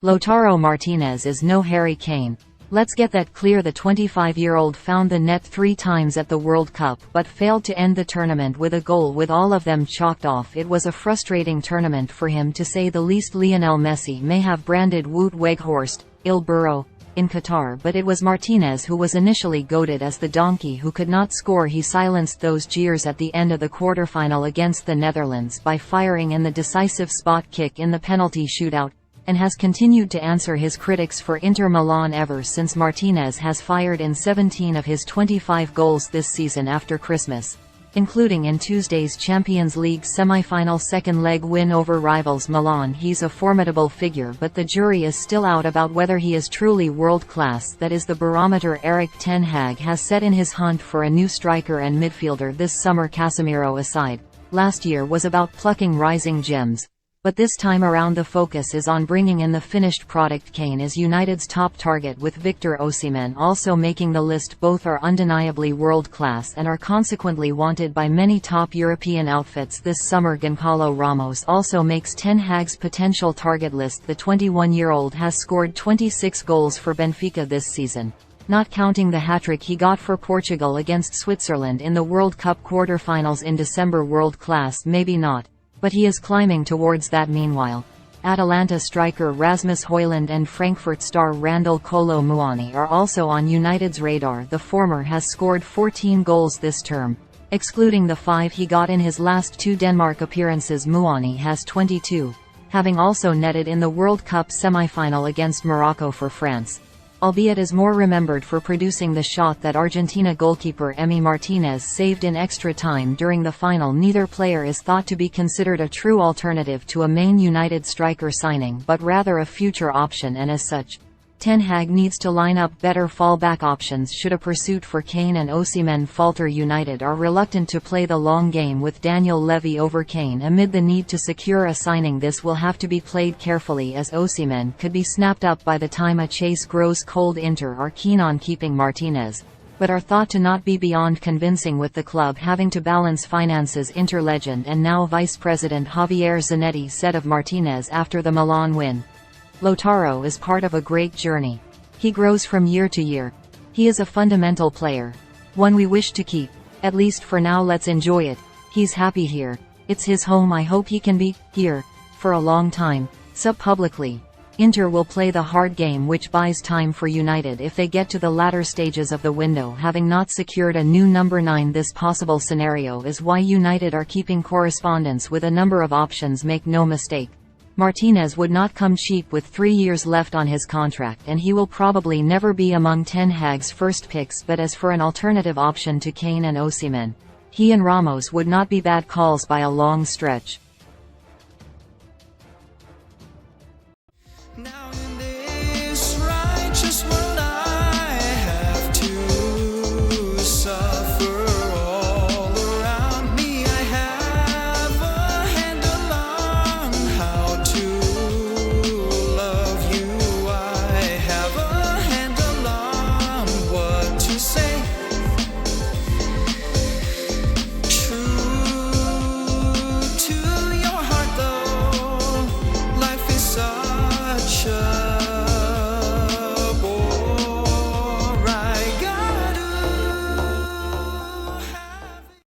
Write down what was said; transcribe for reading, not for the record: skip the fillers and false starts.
Lautaro Martinez is no Harry Kane. Let's get that clear. The 25-year-old found the net 3 times at the World Cup but failed to end the tournament with a goal, with all of them chalked off. It was a frustrating tournament for him, to say the least. Lionel Messi may have branded Wout Weghorst, Il Burro, in Qatar, but it was Martinez who was initially goated as the donkey who could not score. He silenced those jeers at the end of the quarterfinal against the Netherlands by firing in the decisive spot kick in the penalty shootout, and has continued to answer his critics for Inter Milan ever since. Martinez has fired in 17 of his 25 goals this season after Christmas, including in Tuesday's Champions League semi-final second leg win over rivals Milan. He's a formidable figure, but the jury is still out about whether he is truly world-class. That is the barometer Erik ten Hag has set in his hunt for a new striker and midfielder this summer. Casemiro aside, last year was about plucking rising gems, but this time around the focus is on bringing in the finished product. Kane is United's top target, with Victor Osimhen also making the list. Both are undeniably world-class and are consequently wanted by many top European outfits this summer. Gonçalo Ramos also makes ten Hag's potential target list. The 21-year-old has scored 26 goals for Benfica this season, not counting the hat-trick he got for Portugal against Switzerland in the World Cup quarter-finals in December. World-class maybe not, but he is climbing towards that. Meanwhile, Atalanta striker Rasmus Højlund and Frankfurt star Randal Kolo Muani are also on United's radar. The former has scored 14 goals this term, excluding the 5 he got in his last 2 Denmark appearances. Muani has 22, having also netted in the World Cup semi-final against Morocco for France, albeit is more remembered for producing the shot that Argentina goalkeeper Emi Martinez saved in extra time during the final. Neither player is thought to be considered a true alternative to a main United striker signing, but rather a future option, and as such, Ten Hag needs to line up better fallback options should a pursuit for Kane and Osimhen falter. United are reluctant to play the long game with Daniel Levy over Kane amid the need to secure a signing. This will have to be played carefully, as Osimhen could be snapped up by the time a chase grows cold. Inter are keen on keeping Martinez, but are thought to not be beyond convincing, with the club having to balance finances. Inter legend and now Vice President Javier Zanetti said of Martinez after the Milan win, "Lautaro is part of a great journey. He grows from year to year. He is a fundamental player, one we wish to keep. At least for now. Let's enjoy it. He's happy here. It's his home. I hope he can be here for a long time." Sub publicly. Inter will play the hard game, which buys time for United if they get to the latter stages of the window, having not secured a new number 9. This possible scenario is why United are keeping correspondence with a number of options. Make no mistake, Martinez would not come cheap with 3 years left on his contract, and he will probably never be among Ten Hag's first picks. But as for an alternative option to Kane and Osimhen, he and Ramos would not be bad calls by a long stretch.